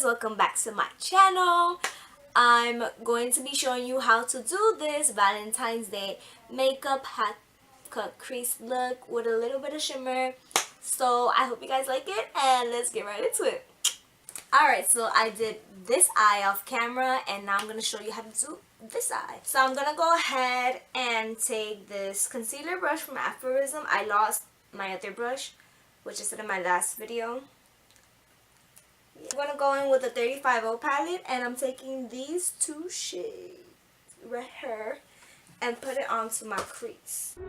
welcome back to my channel. I'm going to be showing you how to do this Valentine's Day makeup hat cut crease look with a little bit of shimmer. So I hope you guys like it, and let's get right into it. Alright, so I did this eye off camera, and now I'm going to show you how to do this eye. So I'm going to go ahead and take this concealer brush from Aphorism. I lost my other brush, which I said in my last video. I'm going to go in with the 35O palette, and I'm taking these two shades right here and put it onto my crease. You're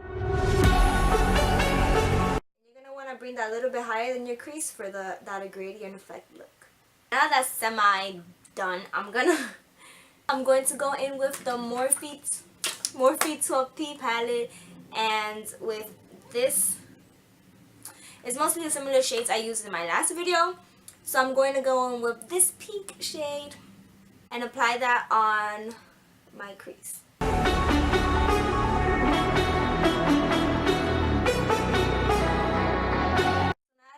going to want to bring that a little bit higher than your crease for that gradient effect look. Now that's semi done, I'm going to go in with the Morphe 12P palette, and with this, it's mostly the similar shades I used in my last video. So I'm going to go in with this pink shade and apply that on my crease. Now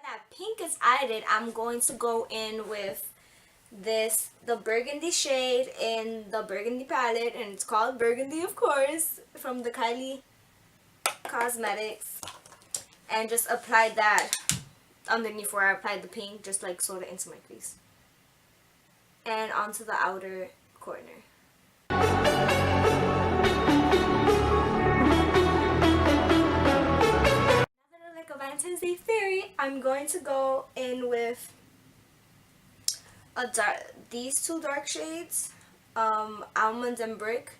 that pink is added, I'm going to go in with the burgundy shade in the burgundy palette, and it's called Burgundy, of course, from the Kylie Cosmetics, and just apply that underneath where I applied the pink, just like sort of into my crease and onto the outer corner. Now that I'm like a Valentine's Day fairy, I'm going to go in with these two dark shades, Almond and Brick,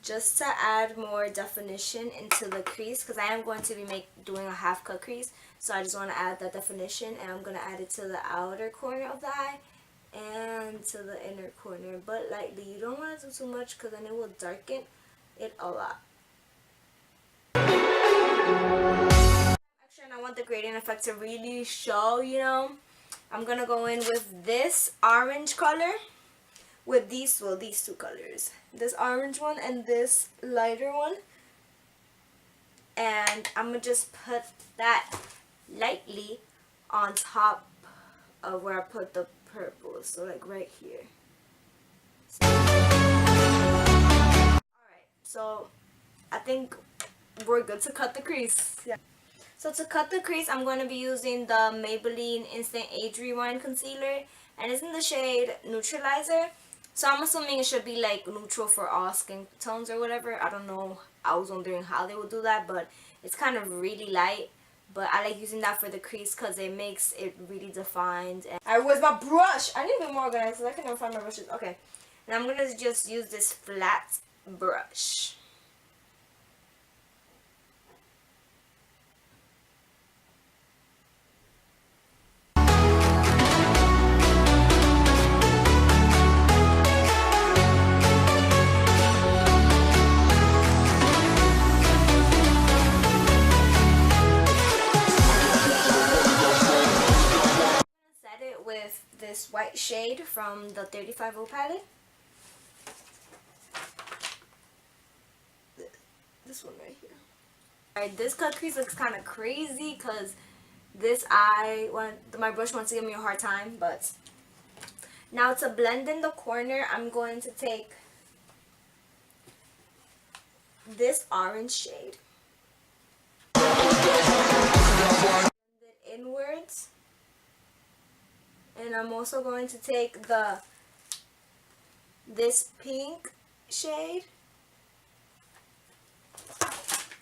just to add more definition into the crease, because I am going to be doing a half cut crease, so I just want to add that definition, and I'm going to add it to the outer corner of the eye and to the inner corner, but lightly. You don't want to do too much because then it will darken it a lot. Actually, and I want the gradient effect to really show, you know. I'm going to go in with this orange color with these two colors, this orange one and this lighter one, and I'm gonna just put that lightly on top of where I put the purple, so like right here. Alright, so I think we're good to cut the crease. Yeah. So to cut the crease, I'm going to be using the Maybelline Instant Age Rewind Concealer, and it's in the shade Neutralizer. So I'm assuming it should be like neutral for all skin tones or whatever. I don't know. I was wondering how they would do that, but it's kind of really light. But I like using that for the crease because it makes it really defined. And alright, where's my brush? I need to be more organized because I can never find my brushes. Okay. And I'm going to just use this flat brush. With this white shade from the 35O palette. This one right here. Alright, this cut crease looks kind of crazy because my brush wants to give me a hard time, but now to blend in the corner, I'm going to take this orange shade, blend it inwards. And I'm also going to take this pink shade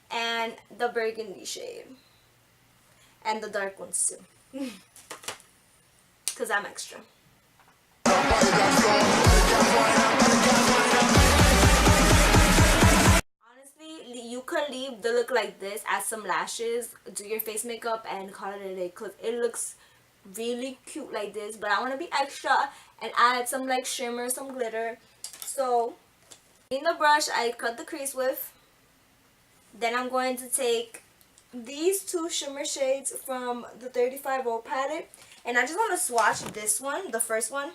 and the burgundy shade and the dark ones too, because I'm extra. Honestly, you could leave the look like this, add some lashes, do your face makeup, and call it a day, because it looks really cute like this, but I want to be extra and add some like shimmer, some glitter. So in the brush I cut the crease with, then I'm going to take these two shimmer shades from the 35O palette, and I just want to swatch this one, the first one.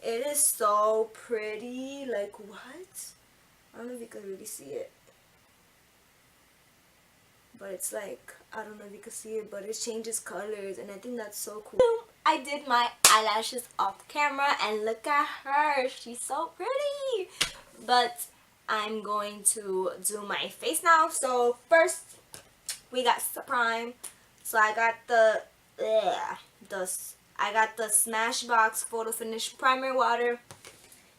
It is so pretty, like what? I don't know if you can really see it, but it's like, I don't know if you can see it, but it changes colors, and I think that's so cool. I did my eyelashes off camera, and look at her. She's so pretty. But I'm going to do my face now. So first, we got the prime. So I got the Smashbox Photo Finish Primer Water.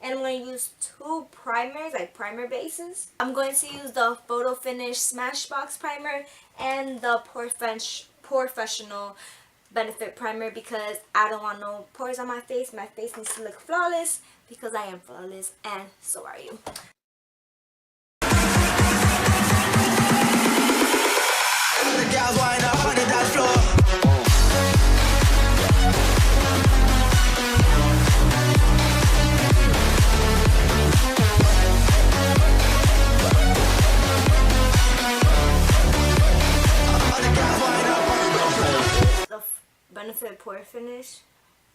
And I'm going to use two primers, like primer bases. I'm going to use the Photo Finish Smashbox Primer and the Professional Benefit Primer because I don't want no pores on my face. My face needs to look flawless because I am flawless, and so are you. The gals wind up on the dance floor. The Benefit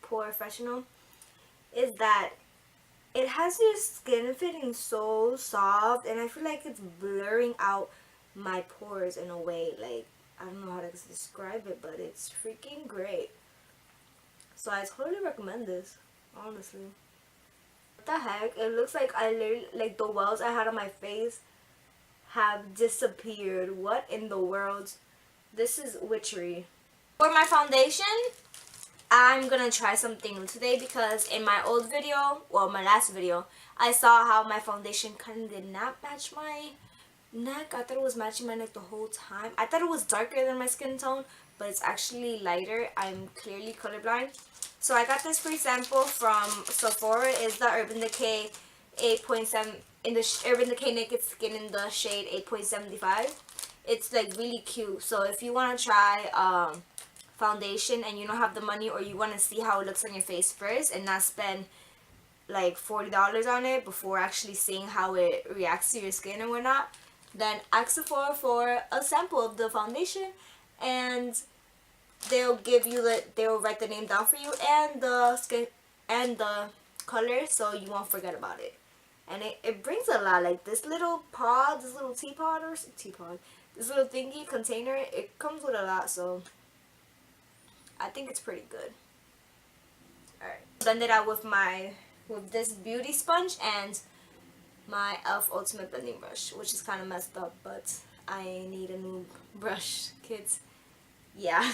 Professional is that it has your skin feeling so soft, and I feel like it's blurring out my pores in a way. Like, I don't know how to describe it, but it's freaking great. So I totally recommend this, honestly. What the heck? It looks like I literally, like, the wells I had on my face have disappeared. What in the world? This is witchery. For my foundation, I'm gonna try something new today because in my old video, well, my last video, I saw how my foundation kind of did not match my neck. I thought it was matching my neck the whole time. I thought it was darker than my skin tone, but it's actually lighter. I'm clearly colorblind. So I got this free sample from Sephora. It's the Urban Decay 8.7 in the Urban Decay Naked Skin in the shade 8.75. It's like really cute. So if you want to try foundation and you don't have the money, or you want to see how it looks on your face first and not spend like $40 on it before actually seeing how it reacts to your skin and whatnot, then ask Sephora for a sample of the foundation, and they'll write the name down for you and the skin and the color, so you won't forget about it. And it brings a lot. Like this little pod, this little teapot, this little thingy container, it comes with a lot, so I think it's pretty good. Alright, blend it out with this beauty sponge and my e.l.f. Ultimate Blending Brush, which is kind of messed up, but I need a new brush, kids. Yeah.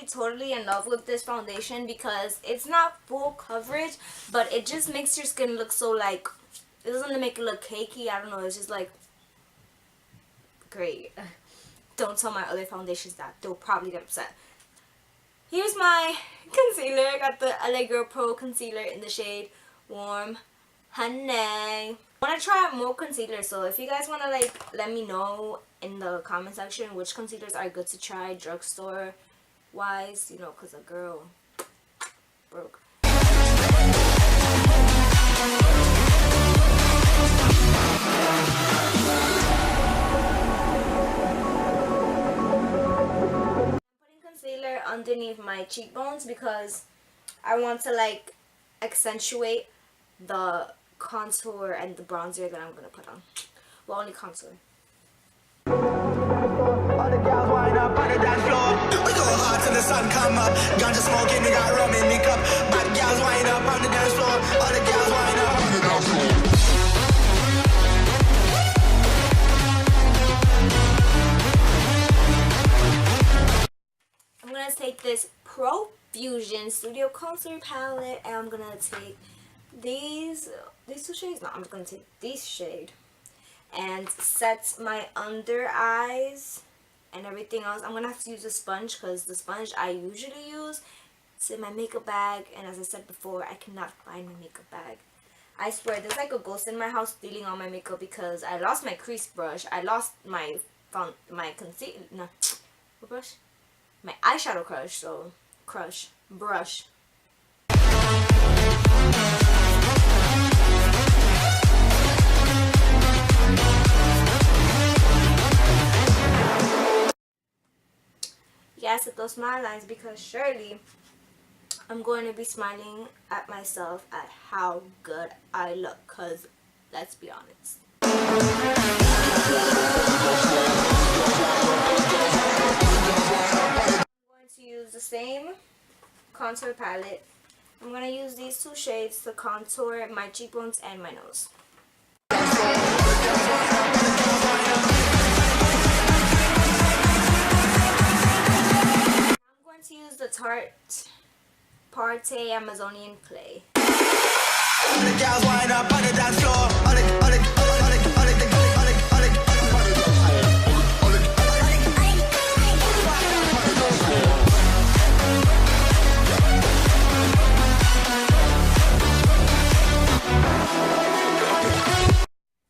Totally in love with this foundation because it's not full coverage, but it just makes your skin look so, like, it doesn't make it look cakey. I don't know, it's just like great. Don't tell my other foundations that, they'll probably get upset. Here's my concealer. I got the LA Girl Pro concealer in the shade Warm Honey. I want to try out more concealer, so if you guys want to, like, let me know in the comment section which concealers are good to try drugstore wise, you know, because a girl broke. I'm putting concealer underneath my cheekbones because I want to, like, accentuate the contour and the bronzer that I'm going to put on. Well, only contour. All the gals wind up on the dance floor. We go hard till the sun come up. Ganja smoking, we got rum in the cup. Bad gals wind up on the dance floor. All the gals wind up on the dance floor. I'm gonna take this Profusion Studio Contour palette, and I'm gonna take these two shades. No, I'm just gonna take this shade and set my under eyes and everything else. I'm gonna have to use a sponge because the sponge I usually use is in my makeup bag, and as I said before, I cannot find my makeup bag. I swear there's like a ghost in my house stealing all my makeup because I lost my crease brush, I lost my concealer, no, what brush? My eyeshadow brush. yes at those smile lines, because surely I'm going to be smiling at myself at how good I look, because let's be honest. I'm going to use the same contour palette. I'm going to use these two shades to contour my cheekbones and my nose. I'm going to use the Tarte Amazonian Clay.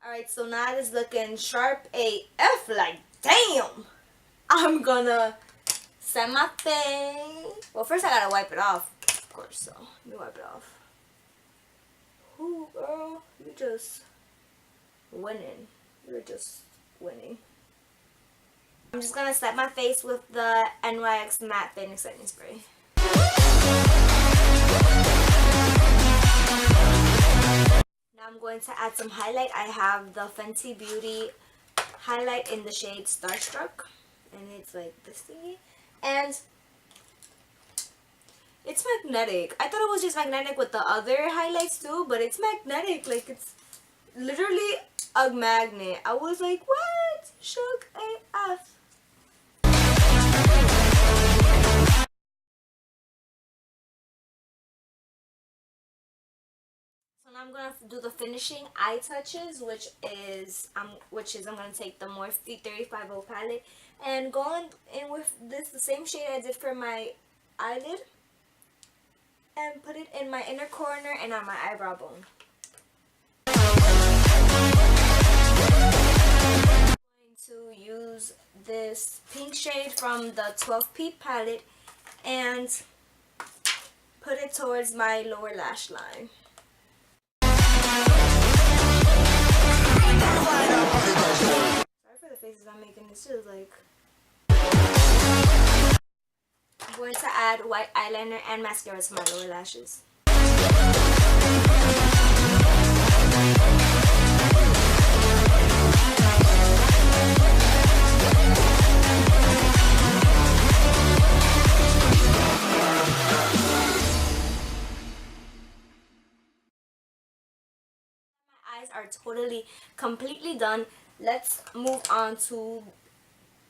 Alright, so now it's looking sharp AF, like damn. I'm gonna set my face. Well, first I gotta wipe it off, of course, so let me wipe it off. Ooh, girl, you just winning. You're just winning. I'm just gonna set my face with the NYX Matte Finish Setting Spray. Now I'm going to add some highlight. I have the Fenty Beauty highlight in the shade Starstruck, and it's like this thingy, and it's magnetic. I thought it was just magnetic with the other highlights too, but it's magnetic. Like, it's literally a magnet. I was like, what? Shook AF. So now I'm gonna do the finishing eye touches, which is I'm gonna take the Morphe 35O palette and go in with this, the same shade I did for my eyelid, and put it in my inner corner and on my eyebrow bone. I'm going to use this pink shade from the 12P palette and put it towards my lower lash line. Sorry for the faces I'm making. This is like... I'm going to add white eyeliner and mascara to my lower lashes. My eyes are totally, completely done. Let's move on to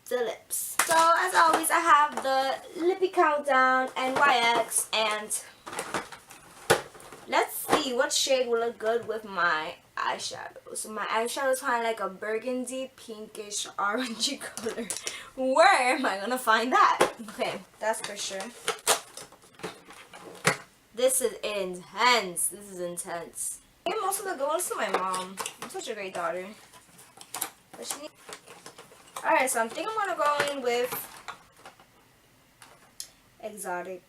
the lips. So as always, I have the Lippy Countdown NYX, and let's see what shade will look good with my eyeshadow. So my eyeshadow is kind of like a burgundy, pinkish, orangey color. Where am I gonna find that? Okay, that's for sure. This is intense. This is intense. I give most of the good ones to my mom. I'm such a great daughter. But she needs... Alright, so I think I'm gonna go in with Exotic.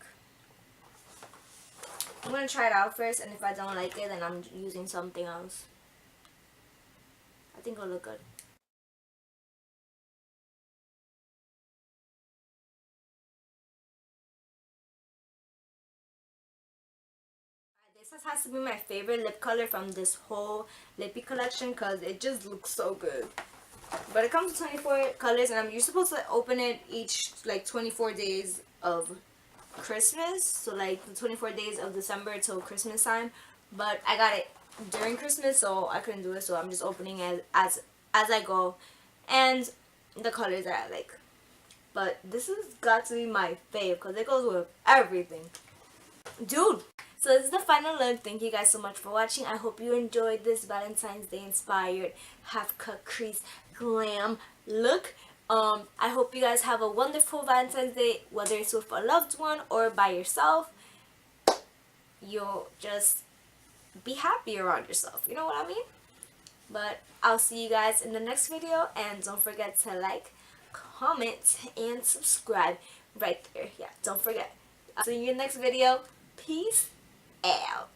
I'm gonna try it out first, and if I don't like it, then I'm using something else. I think it'll look good. This has to be my favorite lip color from this whole Lippy collection, because it just looks so good. But it comes with 24 colors, and you're supposed to open it each like 24 days of Christmas, so like the 24 days of December till Christmas time. But I got it during Christmas, so I couldn't do it, so I'm just opening it as I go, and the colors that I like. But this has got to be my fave because it goes with everything, dude. So this is the final look. Thank you guys so much for watching. I hope you enjoyed this Valentine's Day inspired half cut crease glam look. I hope you guys have a wonderful Valentine's Day, whether it's with a loved one or by yourself. You'll just be happy around yourself, you know what I mean? But I'll see you guys in the next video, and don't forget to like, comment, and subscribe right there. Yeah, don't forget. I'll see you in the next video. Peace out.